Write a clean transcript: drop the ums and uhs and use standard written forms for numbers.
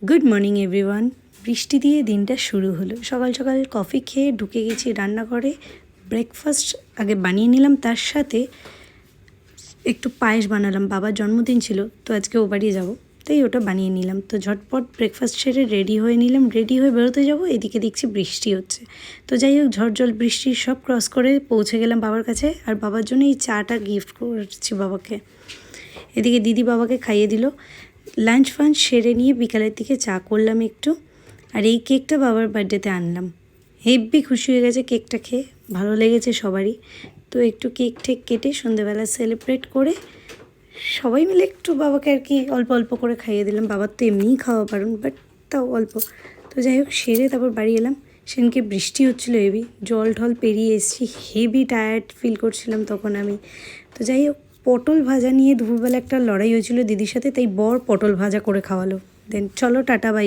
Good morning everyone. বৃষ্টি দিয়ে দিনটা শুরু হলো। সকাল সকাল কফি খেয়ে ঢুকে গেছি রান্নাঘরে। ব্রেকফাস্ট আগে বানিয়ে নিলাম, তার সাথে একটু পায়েস বানালাম। বাবার জন্মদিন ছিল, তো আজকে ও বাড়ি যাবো, তাই ওটা বানিয়ে নিলাম। তো ঝটপট ব্রেকফাস্ট সেরে রেডি হয়ে নিলাম। রেডি হয়ে বেরোতে যাবো, এদিকে দেখছি বৃষ্টি হচ্ছে। তো যাই হোক, ঝড় বৃষ্টি সব ক্রস করে পৌঁছে গেলাম বাবার কাছে। আর বাবার জন্য এই চাটা গিফট করছি বাবাকে। এদিকে দিদি বাবাকে খাইয়ে দিল। লাঞ্চ ফাঞ্চ সেরে নিয়ে বিকালের দিকে চা করলাম একটু। আর এই কেকটা বাবার বার্থডেতে আনলাম। হেব্বি খুশি হয়ে গেছে কেকটা খেয়ে, ভালো লেগেছে সবারই। তো একটু কেক ঠেক কেটে সন্ধ্যেবেলা সেলিব্রেট করে সবাই মিলে একটু বাবাকে আর কি অল্প অল্প করে খাইয়ে দিলাম। বাবার তো এমনিই খাওয়া পারুন, বাট তাও অল্প। তো যাই হোক, সেরে তারপর বাড়ি এলাম। সেদিনকে বৃষ্টি হচ্ছিলো হেভি, জল ঢল পেরিয়ে এসেছি, হেভি টায়ার্ড ফিল করছিলাম তখন আমি। তো যাই হোক, পটল ভাজা নিয়ে দুপুরবেলা একটা লড়াই হয়েছিল দিদির সাথে, তাই বর পটল ভাজা করে খাওয়ালো। দেন চলো টাটা বাই।